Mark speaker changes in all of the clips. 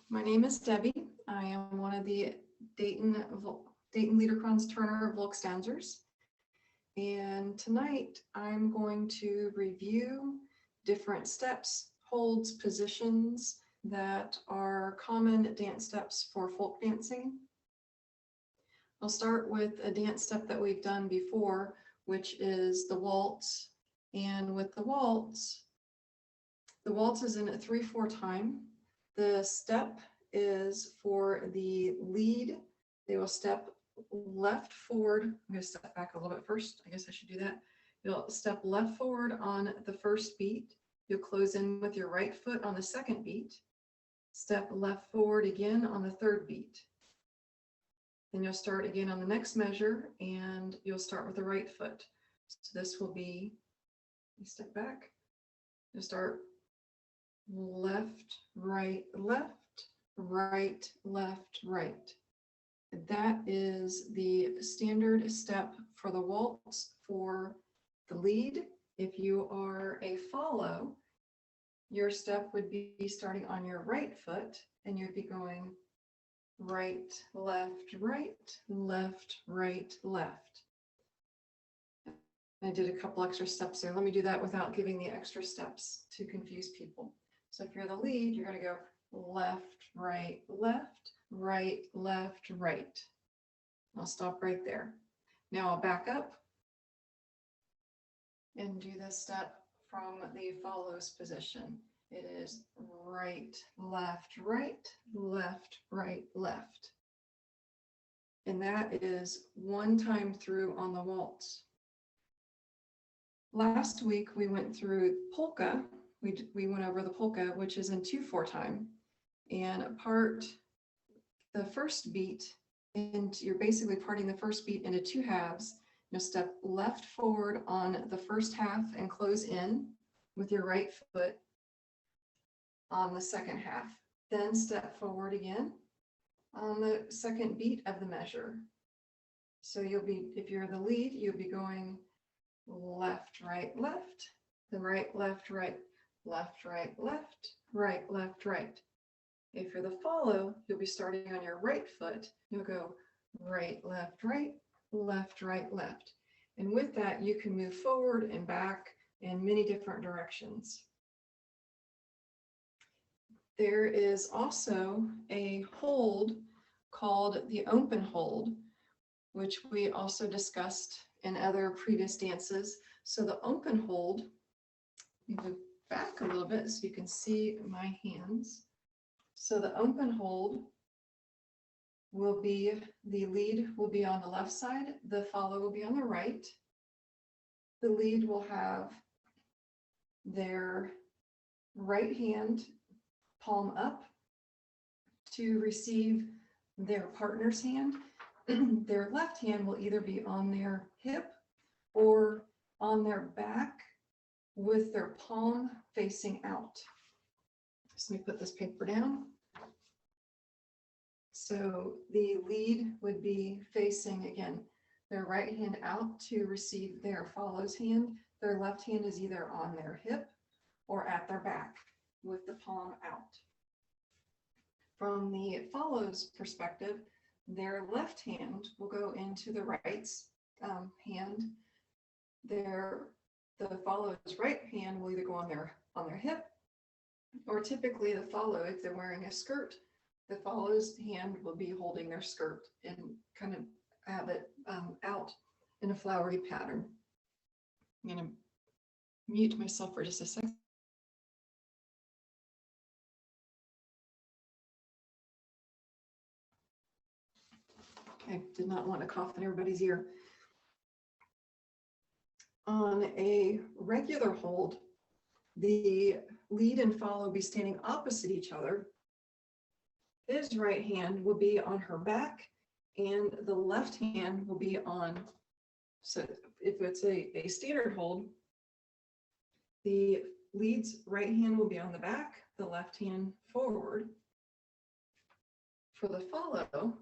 Speaker 1: My name is Debbie. I am one of the Dayton Liederkranz Turner Volkstänzers. And tonight I'm going to review different steps, holds, positions that are common dance steps for folk dancing. I'll start with a dance step that we've done before, which is the waltz. And with the waltz is in a 3/4 time. The step is for the lead. They will step left forward. I'm going to step back a little bit first. I guess I should do that. You'll step left forward on the first beat. You'll close in with your right foot on the second beat. Step left forward again on the third beat. Then you'll start again on the next measure and you'll start with the right foot. So this will be, you step back, you'll start left, right, left, right, left, right. That is the standard step for the waltz for the lead. If you are a follow, your step would be starting on your right foot and you'd be going right, left, right, left, right, left. I did a couple extra steps there. Let me do that without giving the extra steps to confuse people. So if you're the lead, you're going to go left, right, left, right, left, right. I'll stop right there. Now I'll back up and do this step from the follows position. It is right, left, right, left, right, left. And that is one time through on the waltz. Last week we went through polka. We went over the polka, which is in 2/4 time. And the first beat, and you're basically parting the first beat into 2 halves. You'll step left forward on the first half and close in with your right foot on the second half. Then step forward again on the second beat of the measure. So you'll be, if you're the lead, you'll be going left, right, left, then right, left, right, left, right, left, right, left, right. If you're the follow, you'll be starting on your right foot. You'll go right, left, right, left, right, left. And with that, you can move forward and back in many different directions. There is also a hold called the open hold, which we also discussed in other previous dances. So the open hold, let me move back a little bit so you can see my hands. So the open hold will be, the lead will be on the left side, the follow will be on the right. The lead will have their right hand palm up to receive their partner's hand. Their left hand will either be on their hip or on their back with their palm facing out. So let me put this paper down. So the lead would be facing, again, their right hand out to receive their follow's hand. Their left hand is either on their hip or at their back with the palm out. From the follow's perspective, their left hand will go into the right's hand. The follow's right hand will either go on their hip, or typically the follow, if they're wearing a skirt, the follow's hand will be holding their skirt and kind of have it out in a flowery pattern. I'm going to mute myself for just a second. Okay, did not want to cough in everybody's ear. On a regular hold, the lead and follow will be standing opposite each other. His right hand will be on her back and the left hand will be on, so if it's a standard hold, the lead's right hand will be on the back, the left hand forward. For the follow,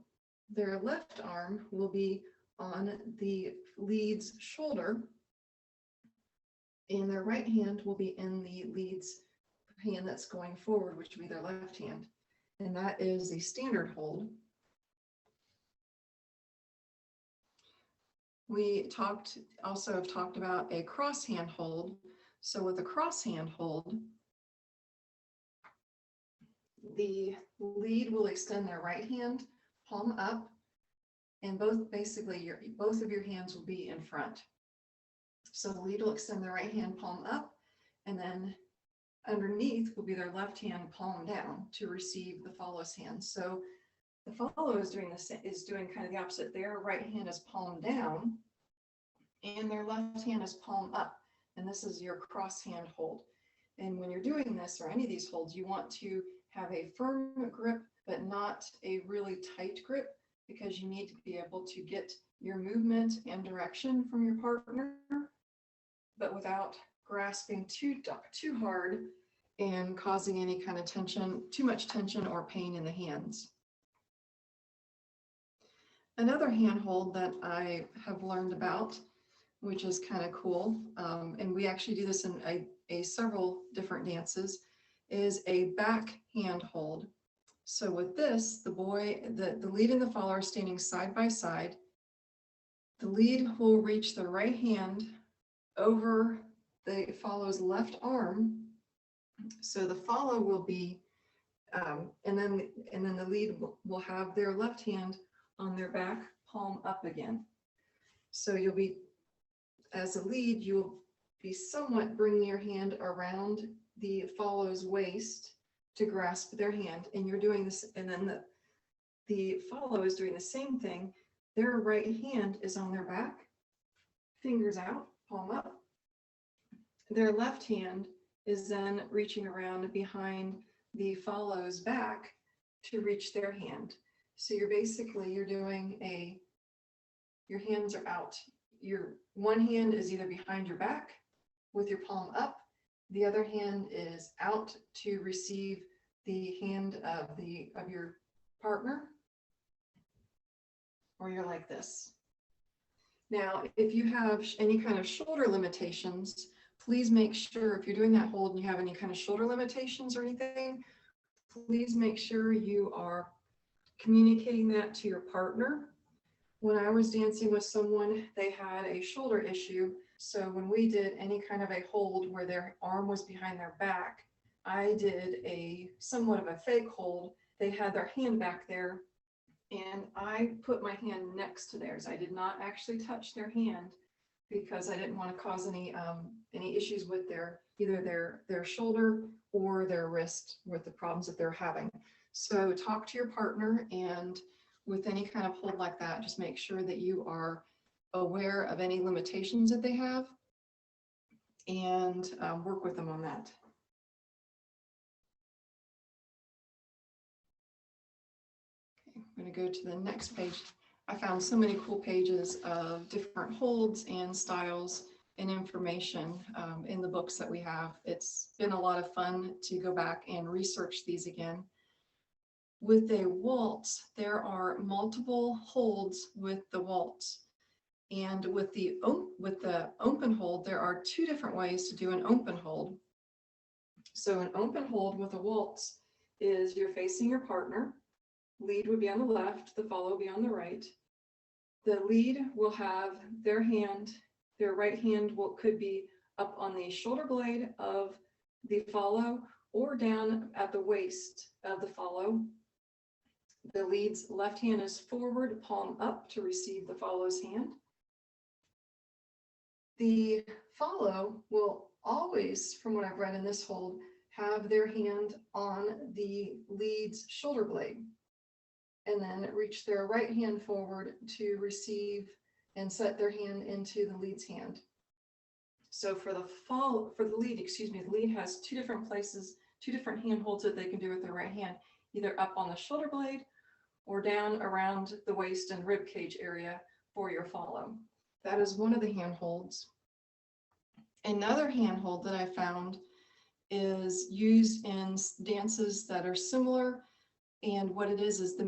Speaker 1: their left arm will be on the lead's shoulder and their right hand will be in the lead's hand that's going forward, which will be their left hand. and that is the standard hold. We also have talked about a cross hand hold. So with a cross hand hold, the lead will extend their right hand, palm up, and both of your hands will be in front. So the lead will extend their right hand, palm up, and then underneath will be their left hand, palm down, to receive the follow's hand. So the follow is doing kind of the opposite. Their right hand is palm down, and their left hand is palm up. And this is your cross hand hold. And when you're doing this, or any of these holds, you want to have a firm grip, but not a really tight grip, because you need to be able to get your movement and direction from your partner, but without grasping too hard and causing any kind of tension, too much tension or pain in the hands. Another hand hold that I have learned about, which is kind of cool, and we actually do this in several different dances, is a back hand hold. So with this, the lead and the follower are standing side by side. The lead will reach the right hand over the follow's left arm. So the follow will be, and then the lead will have their left hand on their back, palm up again. So you'll be, as a lead, you'll be somewhat bringing your hand around the follow's waist to grasp their hand, and you're doing this, and then the follow is doing the same thing. Their right hand is on their back, fingers out, palm up. Their left hand is then reaching around behind the follow's back to reach their hand. So you're doing your hands are out. Your one hand is either behind your back with your palm up. The other hand is out to receive the hand of your partner, or you're like this. Now, if you have any kind of shoulder limitations, please make sure, if you're doing that hold and you have any kind of shoulder limitations or anything, please make sure you are communicating that to your partner. When I was dancing with someone, they had a shoulder issue. So when we did any kind of a hold where their arm was behind their back, I did somewhat of a fake hold. They had their hand back there, and I put my hand next to theirs. I did not actually touch their hand because I didn't want to cause any issues with either their shoulder or their wrist with the problems that they're having. So talk to your partner, and with any kind of hold like that, just make sure that you are aware of any limitations that they have, and work with them on that. Okay, I'm going to go to the next page. I found so many cool pages of different holds and styles and information in the books that we have. It's been a lot of fun to go back and research these again. With a waltz, there are multiple holds with the waltz. And with the open hold, there are two different ways to do an open hold. So an open hold with a waltz is you're facing your partner. Lead would be on the left, the follow will be on the right. The lead will have their right hand could be up on the shoulder blade of the follow or down at the waist of the follow. The lead's left hand is forward, palm up to receive the follow's hand. The follow will always, from what I've read in this hold, have their hand on the lead's shoulder blade, and then reach their right hand forward to receive and set their hand into the lead's hand. So for the lead, the lead has two different places, two different hand holds that they can do with their right hand, either up on the shoulder blade or down around the waist and rib cage area for your follow. That is one of the hand holds. Another hand hold that I found is used in dances that are similar. And what it is the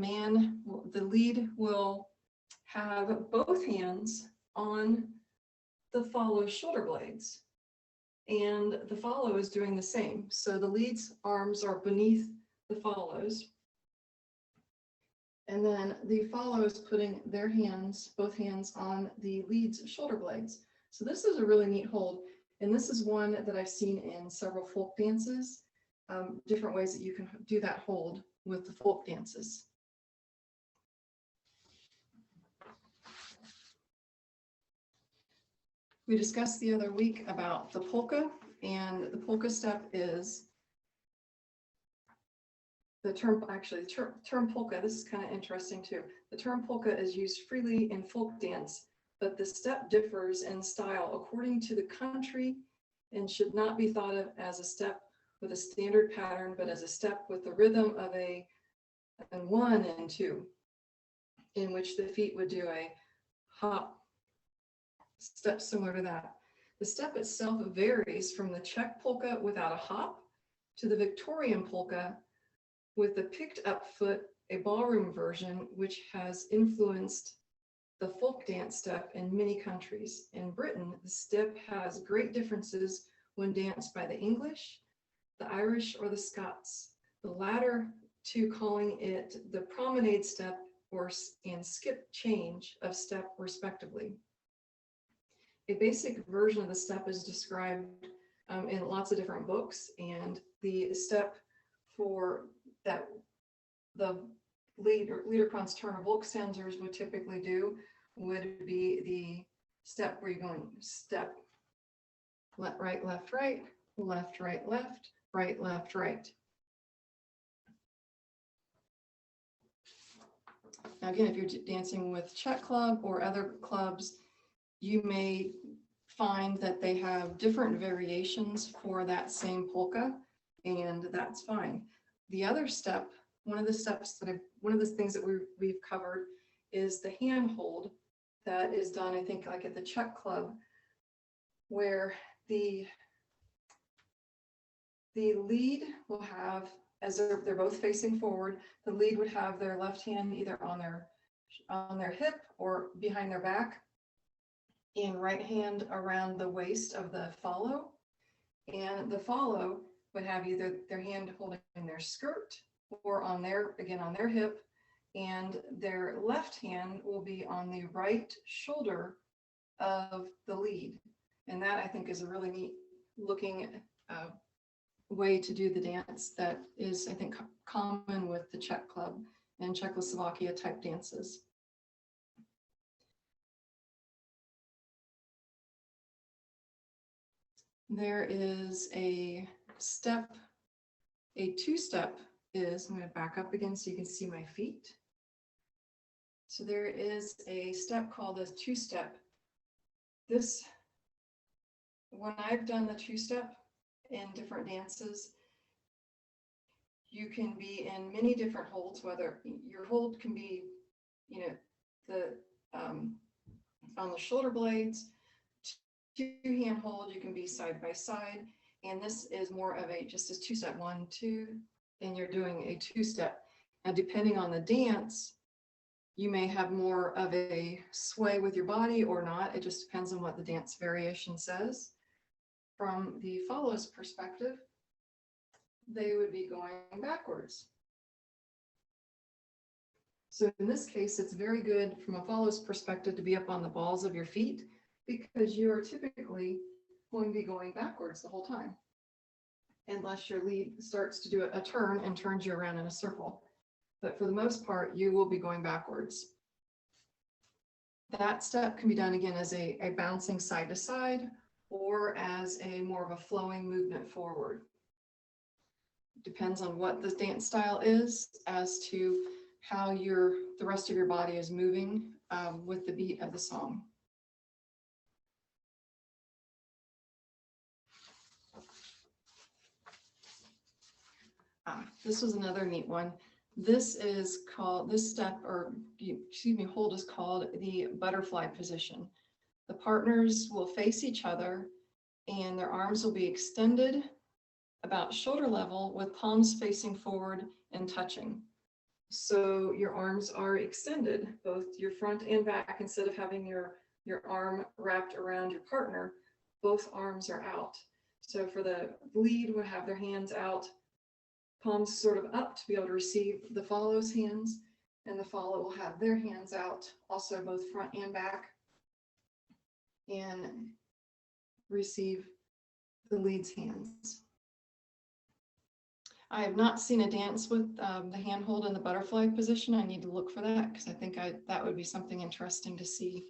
Speaker 1: lead will have both hands on the follow's shoulder blades. And the follow is doing the same. So the lead's arms are beneath the follows. And then the follow is putting their hands, both hands on the lead's shoulder blades. So this is a really neat hold. And this is one that I've seen in several folk dances, different ways that you can do that hold with the folk dances. We discussed the other week about the polka, and the polka step is the term, actually the term polka, this is kind of interesting too. The term polka is used freely in folk dance, but the step differs in style according to the country and should not be thought of as a step with a standard pattern, but as a step with the rhythm of a 1 and 2, in which the feet would do a hop step similar to that. The step itself varies from the Czech polka without a hop to the Victorian polka with the picked up foot, a ballroom version, which has influenced the folk dance step in many countries. In Britain, the step has great differences when danced by the English, the Irish, or the Scots, the latter two calling it the promenade step and skip change of step respectively. A basic version of the step is described in lots of different books, and the step for that the Liederkranz turner Volkstänzers would typically do would be the step where you're going step, left, right, left, right, left, right, left, right, left, right. Now again, if you're dancing with Czech club or other clubs, you may find that they have different variations for that same polka, and that's fine. The other step, one of the things that we've covered is the hand hold that is done, I think, like at the Czech club, where the lead will have, as they're both facing forward, the lead would have their left hand either on their hip or behind their back, and right hand around the waist of the follow. And the follow would have either their hand holding their skirt or on their hip, and their left hand will be on the right shoulder of the lead. And that, I think, is a really neat looking way to do the dance that is, I think, common with the Czech club and Czechoslovakia type dances. There is a step, a two-step is, I'm going to back up again so you can see my feet. So there is a step called a two-step. This, when I've done the two-step in different dances, you can be in many different holds, whether your hold can be, on the shoulder blades, two-hand hold, you can be side by side, and this is more of just a two-step, 1, 2, and you're doing a two-step. Now, depending on the dance, you may have more of a sway with your body or not. It just depends on what the dance variation says. From the follows perspective, they would be going backwards. So in this case, it's very good from a follows perspective to be up on the balls of your feet, because you are typically going to be going backwards the whole time, unless your lead starts to do a turn and turns you around in a circle. But for the most part, you will be going backwards. That step can be done again as a bouncing side to side, or as a more of a flowing movement forward. Depends on what the dance style is as to how the rest of your body is moving with the beat of the song. This was another neat one. This is called, this step, or excuse me, hold is called the butterfly position. The partners will face each other and their arms will be extended about shoulder level with palms facing forward and touching. So your arms are extended, both your front and back. Instead of having your arm wrapped around your partner, both arms are out. So for the lead, would have their hands out, palms sort of up to be able to receive the follows hands. and the follow will have their hands out, also both front and back, and receive the lead's hands. I have not seen a dance with the handhold in the butterfly position. I need to look for that because I think that would be something interesting to see.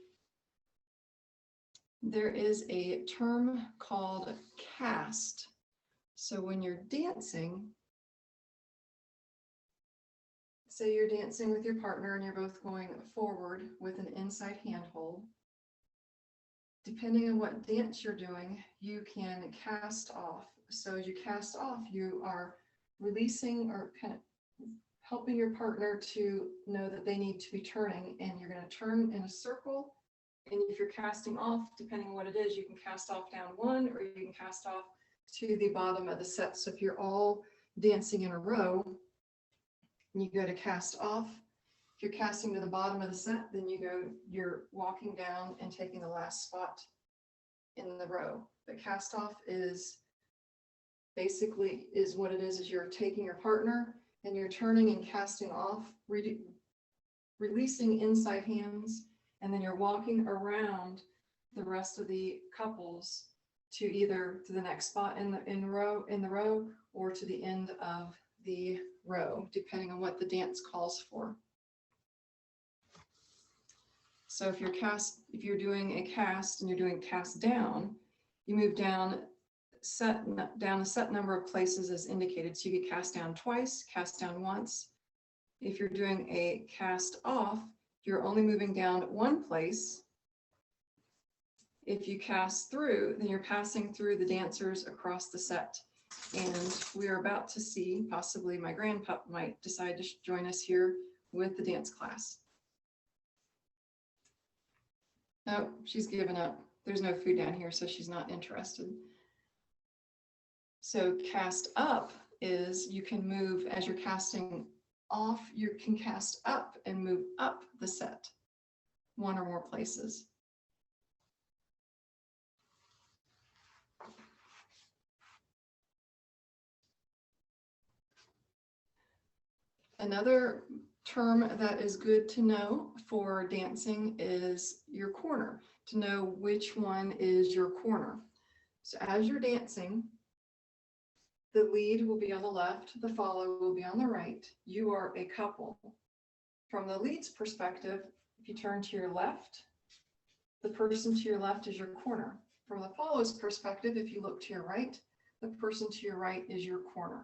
Speaker 1: There is a term called cast. So when you're dancing, say you're dancing with your partner and you're both going forward with an inside handhold. Depending on what dance you're doing, you can cast off. So as you cast off, you are releasing or kind of helping your partner to know that they need to be turning, and you're going to turn in a circle. And if you're casting off, depending on what it is, you can cast off down one, or you can cast off to the bottom of the set. So if you're all dancing in a row and you go to cast off, if you're casting to the bottom of the set, then you're walking down and taking the last spot in the row. But cast off is basically what it is you're taking your partner and you're turning and casting off, releasing inside hands, and then you're walking around the rest of the couples to either to the next spot in the row or to the end of the row, depending on what the dance calls for. So if you're doing a cast and you're doing cast down, you move down a set number of places as indicated. So you get cast down twice, cast down once. If you're doing a cast off, you're only moving down one place. If you cast through, then you're passing through the dancers across the set. And we are about to see, possibly my grandpup might decide to join us here with the dance class. No, she's given up. There's no food down here, so she's not interested. So cast up is you can move as you're casting off, you can cast up and move up the set, one or more places. Another term that is good to know for dancing is your corner, to know which one is your corner. So as you're dancing, the lead will be on the left, the follow will be on the right. You are a couple. From the lead's perspective, if you turn to your left, the person to your left is your corner. From the follow's perspective, if you look to your right, the person to your right is your corner.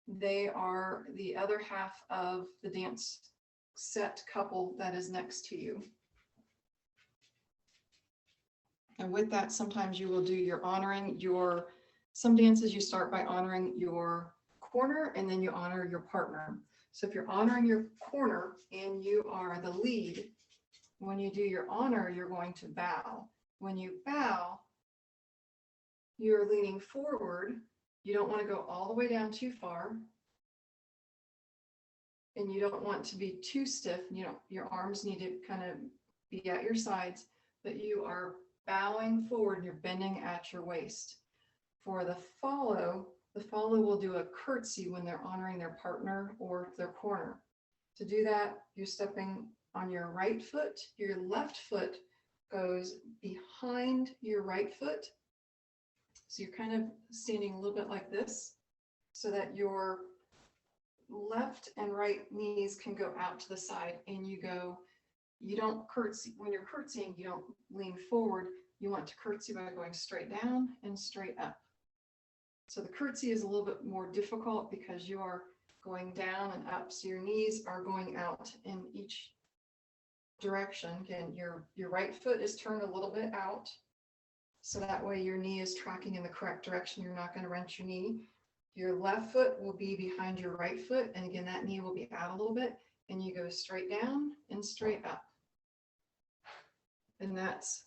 Speaker 1: They are the other half of the dance set couple that is next to you. And with that, sometimes you will do your honoring some dances you start by honoring your corner and then you honor your partner. So if you're honoring your corner and you are the lead, when you do your honor, you're going to bow. When you bow, you're leaning forward. You don't want to go all the way down too far. And you don't want to be too stiff. Your arms need to kind of be at your sides, but you are bowing forward and you're bending at your waist. For the follow will do a curtsy when they're honoring their partner or their corner. To do that, you're stepping on your right foot. Your left foot goes behind your right foot. So you're kind of standing a little bit like this so that your left and right knees can go out to the side, and you don't curtsy. When you're curtsying, you don't lean forward. You want to curtsy by going straight down and straight up. So the curtsy is a little bit more difficult because you are going down and up. So your knees are going out in each direction. Again, your right foot is turned a little bit out. So that way your knee is tracking in the correct direction. You're not going to wrench your knee. Your left foot will be behind your right foot. And again, that knee will be out a little bit. And you go straight down and straight up. And that's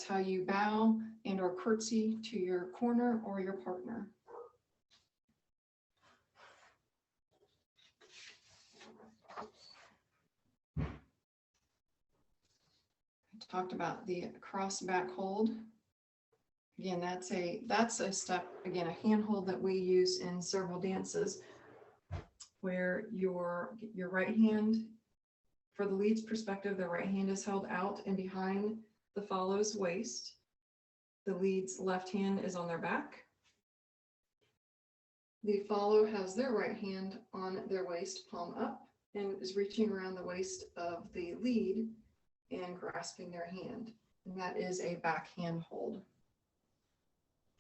Speaker 1: how you bow and or curtsy to your corner or your partner. I talked about the cross back hold. Again, that's a step, again, a handhold that we use in several dances where your right hand For the lead's perspective, the right hand is held out and behind the follow's waist. The lead's left hand is on their back. The follow has their right hand on their waist, palm up, and is reaching around the waist of the lead and grasping their hand. And that is a backhand hold.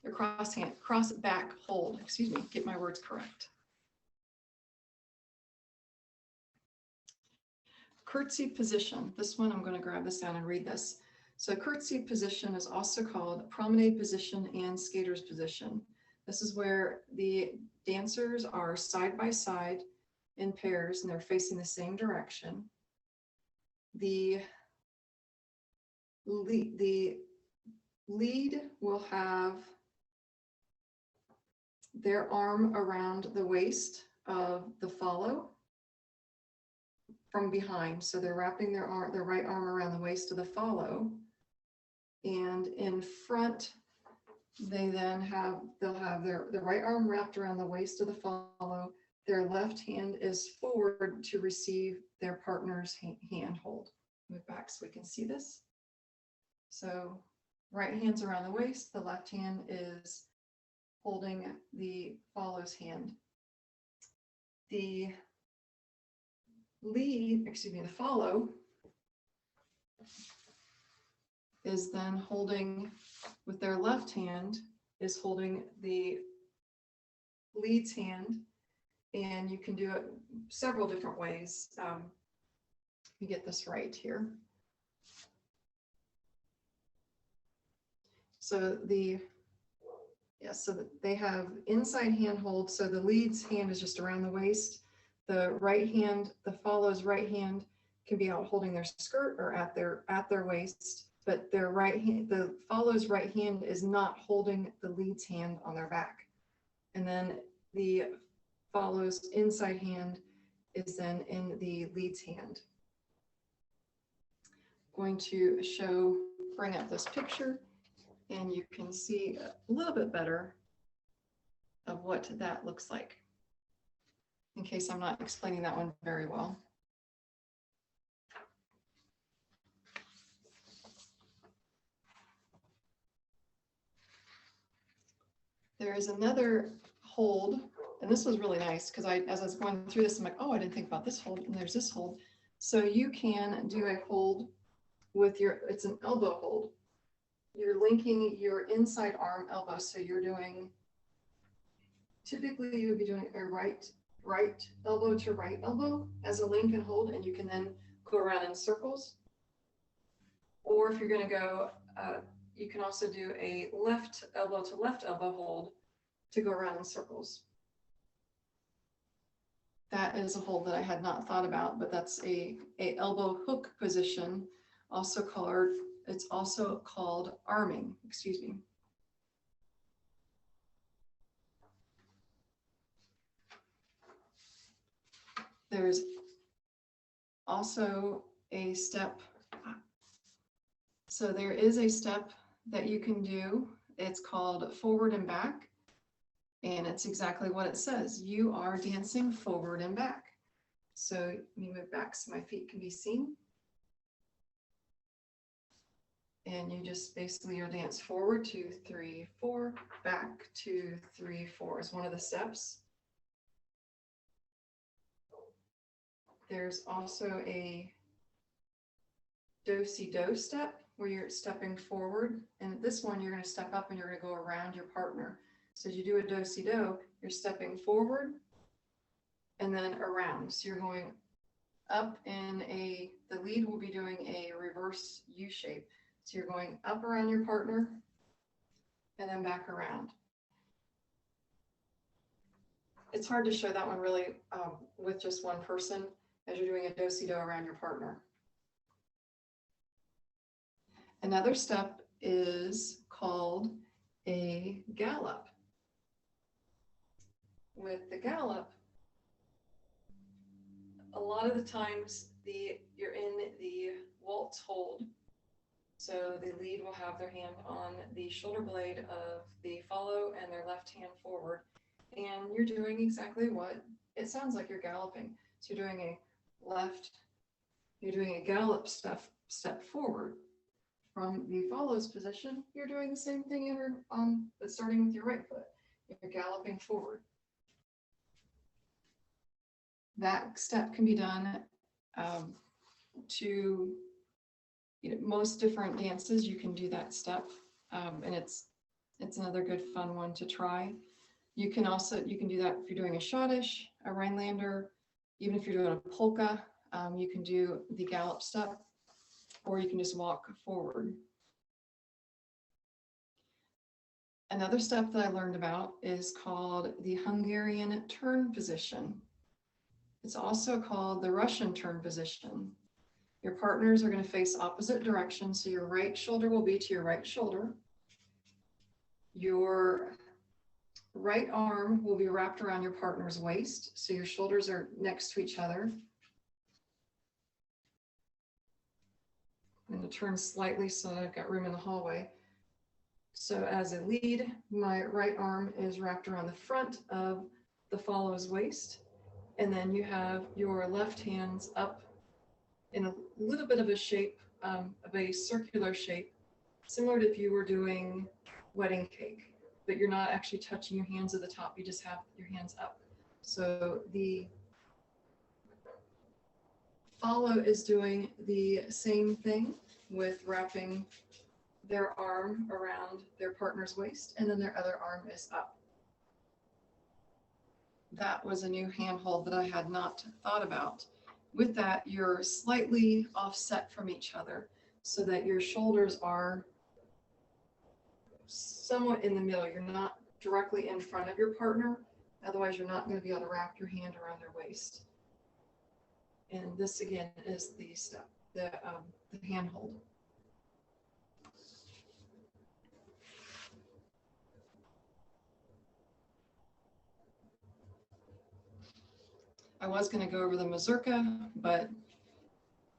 Speaker 1: A cross back hold, excuse me, get my words correct. Curtsy position. This one, I'm going to grab this down and read this. So curtsy position is also called promenade position and skater's position. This is where the dancers are side by side in pairs and they're facing the same direction. The lead will have their arm around the waist of the follow from behind. So they're wrapping their right arm around the waist of the follow. And in front, they'll have their right arm wrapped around the waist of the follow. Their left hand is forward to receive their partner's hand hold. Move back so we can see this. So right hand's around the waist, the left hand is holding the follow's hand. The follow is then holding, with their left hand, is holding the lead's hand, and you can do it several different ways. Let me get this right here. So they have inside hand hold. So the lead's hand is just around the waist. The right hand, the follow's right hand can be out holding their skirt or at their waist, but their right hand, the follow's right hand is not holding the lead's hand on their back. And then the follow's inside hand is then in the lead's hand. I'm going to bring up this picture and you can see a little bit better of what that looks like, in case I'm not explaining that one very well. There is another hold, and this was really nice because as I was going through this, I'm like, oh, I didn't think about this hold, and there's this hold. So you can do a hold with it's an elbow hold. You're linking your inside arm elbow. So you're doing, typically you would be doing a right elbow to right elbow as a link and hold, and you can then go around in circles. Or if you're going to go, you can also do a left elbow to left elbow hold to go around in circles. That is a hold that I had not thought about, but that's a elbow hook position, it's also called arming, excuse me. There's also a step. So there is a step that you can do. It's called forward and back. And it's exactly what it says. You are dancing forward and back. So let me move back so my feet can be seen. And you just basically, you'll dance forward, 2, 3, 4, back, 2, 3, 4 is one of the steps. There's also a do-si-do step where you're stepping forward. And this one, you're going to step up and you're going to go around your partner. So as you do a do-si-do, you're stepping forward and then around. So you're going up the lead will be doing a reverse U shape. So you're going up around your partner and then back around. It's hard to show that one really with just one person as you're doing a do-si-do around your partner. Another step is called a gallop. With the gallop, a lot of the times you're in the waltz hold. So the lead will have their hand on the shoulder blade of the follow and their left hand forward. And you're doing exactly what it sounds like, you're galloping. So you're doing a left, You're doing a gallop step forward. From the follows position, you're doing the same thing but starting with your right foot. You're galloping forward. That step can be done to most different dances. You can do that step, and it's another good fun one to try. You can do that if you're doing a schottisch, a Rhinelander, even if you're doing a polka. You can do the gallop step, or you can just walk forward. Another step that I learned about is called the Hungarian turn position. It's also called the Russian turn position. Your partners are going to face opposite directions, so your right shoulder will be to your right shoulder. Your right arm will be wrapped around your partner's waist, so your shoulders are next to each other. I'm going to turn slightly so that I've got room in the hallway. So as a lead, my right arm is wrapped around the front of the follower's waist, and then you have your left hands up in a little bit of a shape, of a circular shape, similar to if you were doing wedding cake, but you're not actually touching your hands at the top, you just have your hands up. So the follow is doing the same thing with wrapping their arm around their partner's waist, and then their other arm is up. That was a new handhold that I had not thought about. With that, you're slightly offset from each other so that your shoulders are somewhat in the middle. You're not directly in front of your partner, otherwise you're not going to be able to wrap your hand around their waist. And this again is the step, the handhold. I was going to go over the mazurka, but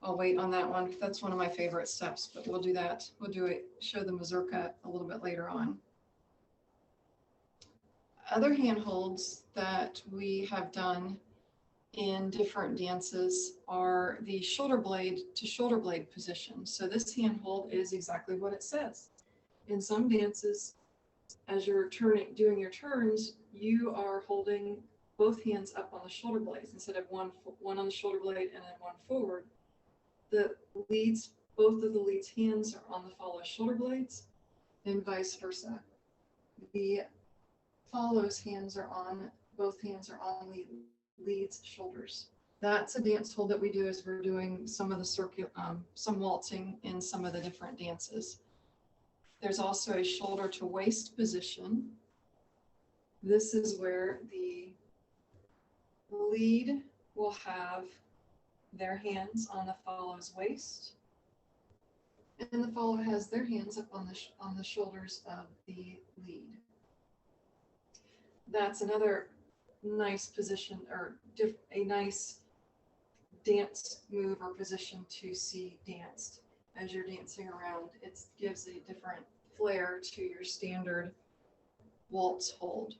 Speaker 1: I'll wait on that one. That's one of my favorite steps, but we'll do that. We'll show the mazurka a little bit later on. Other handholds that we have done in different dances are the shoulder blade to shoulder blade position. So this handhold is exactly what it says. In some dances, as you're doing your turns, you are holding both hands up on the shoulder blades instead of one on the shoulder blade and then one forward. Both of the lead's hands are on the follower's shoulder blades and vice versa. The follow's both hands are on the lead's shoulders. That's a dance hold that we do as we're doing some of the some waltzing in some of the different dances. There's also a shoulder to waist position. This is where the lead will have their hands on the follow's waist, and the follower has their hands up on the shoulders of the lead. That's another nice position, or a nice dance move or position to see danced as you're dancing around. It gives a different flair to your standard waltz hold.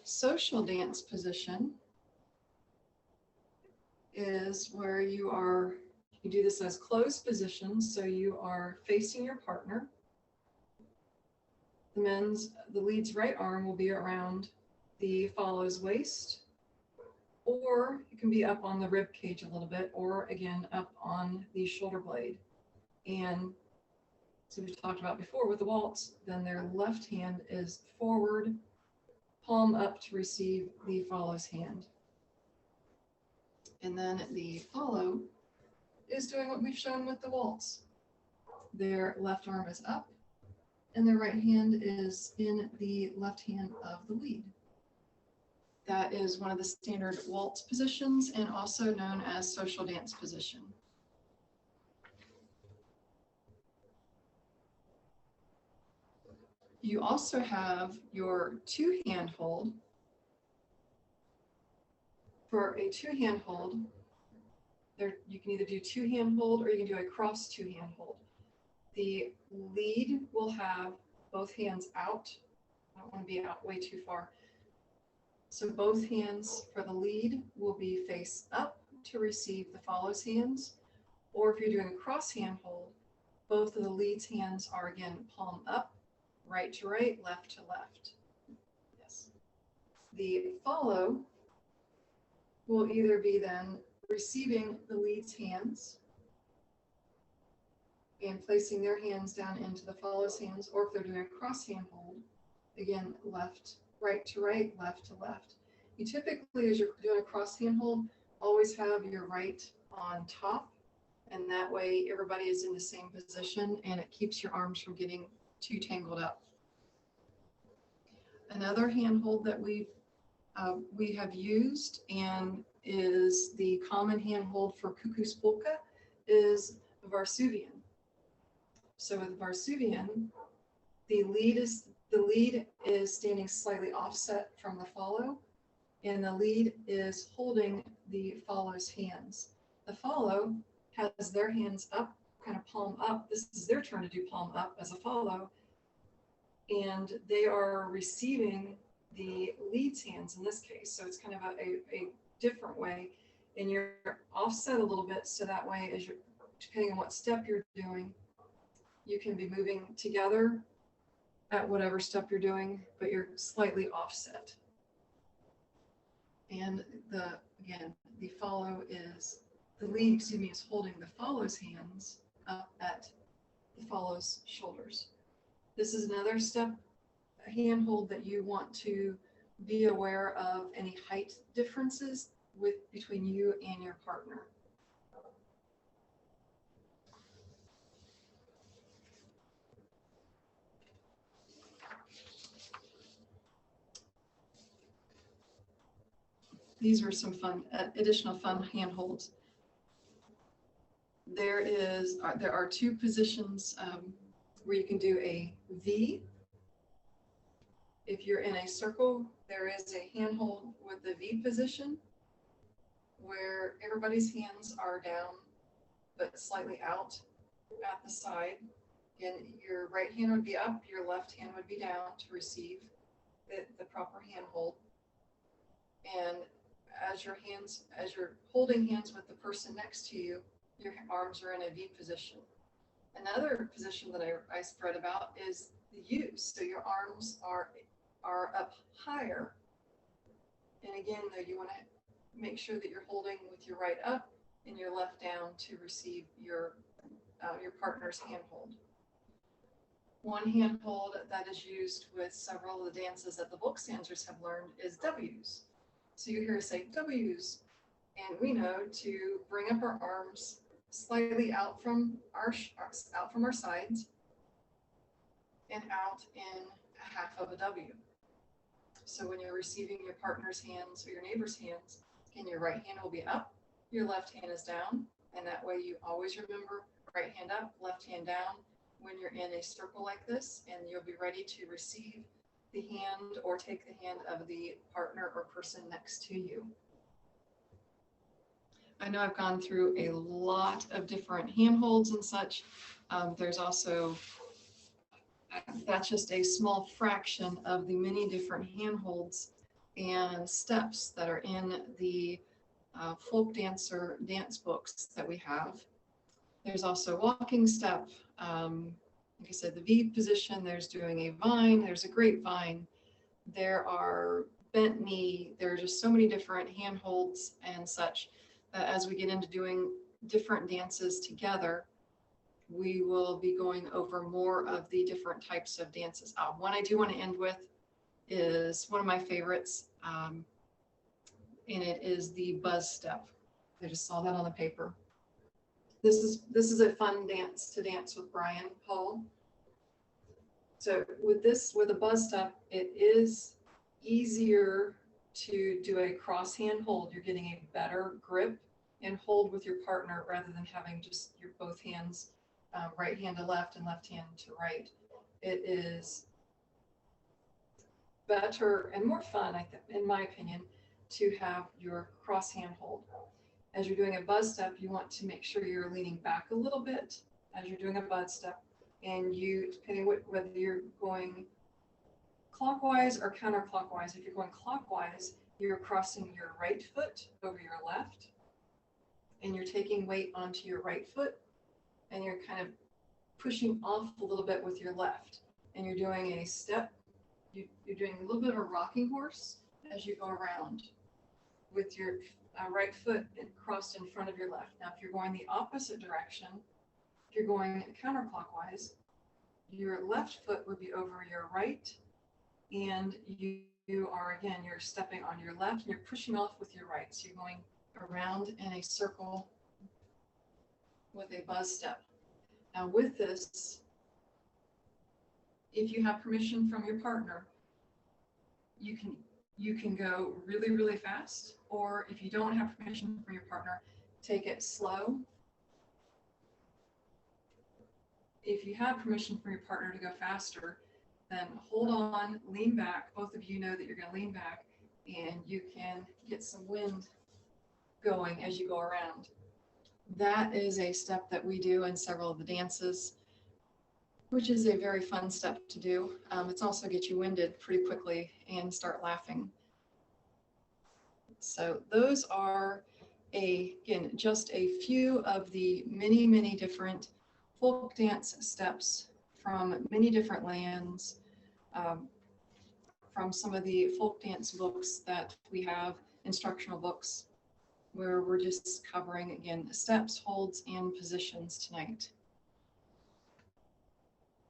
Speaker 1: Social dance position is where you do this as closed position, so you are facing your partner. The lead's right arm will be around the follow's waist, or it can be up on the rib cage a little bit, or again up on the shoulder blade. And so we've talked about before with the waltz, then their left hand is forward, palm up to receive the follow's hand. And then the follow is doing what we've shown with the waltz. Their left arm is up, and their right hand is in the left hand of the lead. That is one of the standard waltz positions and also known as social dance position. You also have your two-hand hold. For a two-hand hold, you can either do two-hand hold or you can do a cross two-hand hold. The lead will have both hands out. I don't want to be out way too far. So both hands for the lead will be face up to receive the follows hands. Or if you're doing a cross hand hold, both of the lead's hands are again palm up, right to right, left to left. Yes. The follow will either be then receiving the lead's hands and placing their hands down into the follows hands, or if they're doing a cross hand hold, again, left, right to right, left to left. You typically, as you're doing a cross hand hold, always have your right on top, and that way everybody is in the same position and it keeps your arms from getting too tangled up. Another hand hold that we have used and is the common hand hold for Cuckoo's Polka is Varsuvian. So with Varsuvian, the lead is standing slightly offset from the follow, and the lead is holding the follow's hands. The follow has their hands up, kind of palm up. This is their turn to do palm up as a follow, and they are receiving the lead's hands in this case. So it's kind of a different way, and you're offset a little bit, so that way, as you're depending on what step you're doing, you can be moving together at whatever step you're doing, but you're slightly offset. And again, the follow is, the lead, excuse me, is holding the follow's hands up at the follow's shoulders. This is another step, a hand hold that you want to be aware of any height differences between you and your partner. These were some fun, additional fun hand holds. There are two positions where you can do a V. If you're in a circle, there is a hand hold with the V position where everybody's hands are down but slightly out at the side. And your right hand would be up, your left hand would be down to receive the proper hand hold. And as you're holding hands with the person next to you, your arms are in a V position. Another position that I spread about is the U. So your arms are up higher. And again, though, you want to make sure that you're holding with your right up and your left down to receive your partner's hand hold. One hand hold that is used with several of the dances that the Volkstänzers have learned is W's. So you hear us say W's, and we know to bring up our arms slightly out from our sides and out in half of a W. So when you're receiving your partner's hands or your neighbor's hands, again, your right hand will be up, your left hand is down, and that way you always remember right hand up, left hand down when you're in a circle like this, and you'll be ready to receive the hand or take the hand of the partner or person next to you. I know I've gone through a lot of different hand holds and such. There's also, that's just a small fraction of the many different hand holds and steps that are in the folk dancer dance books that we have. There's also walking step. Like I said, the V position, there's doing a vine, there's a grapevine, there are bent knee, there are just so many different hand holds and such that as we get into doing different dances together, we will be going over more of the different types of dances. One I do want to end with is one of my favorites, and it is the buzz step. I just saw that on the paper. This is a fun dance to dance with Brian Paul. So with a buzz step, it is easier to do a cross hand hold. You're getting a better grip and hold with your partner rather than having just your both hands, right hand to left and left hand to right. It is better and more fun, in my opinion, to have your cross hand hold. As you're doing a buzz step, you want to make sure you're leaning back a little bit as you're doing a buzz step And you, depending whether you're going clockwise or counterclockwise, if you're going clockwise, you're crossing your right foot over your left, and you're taking weight onto your right foot, and you're kind of pushing off a little bit with your left, and you're doing a step. You're doing a little bit of a rocking horse as you go around with your right foot crossed in front of your left. Now, if you're going the opposite direction, if you're going counterclockwise, your left foot would be over your right, and you are, again, you're stepping on your left and you're pushing off with your right. So you're going around in a circle with a buzz step. Now with this, if you have permission from your partner, you can go really, really fast, or if you don't have permission from your partner, take it slow. If you have permission from your partner to go faster, then hold on, lean back. Both of you know that you're going to lean back, and you can get some wind going as you go around. That is a step that we do in several of the dances, which is a very fun step to do. It's also get you winded pretty quickly and start laughing. So those are, again, just a few of the many, many different folk dance steps from many different lands, from some of the folk dance books that we have, instructional books, where we're just covering, again, steps, holds, and positions tonight.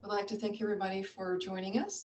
Speaker 1: I'd like to thank everybody for joining us.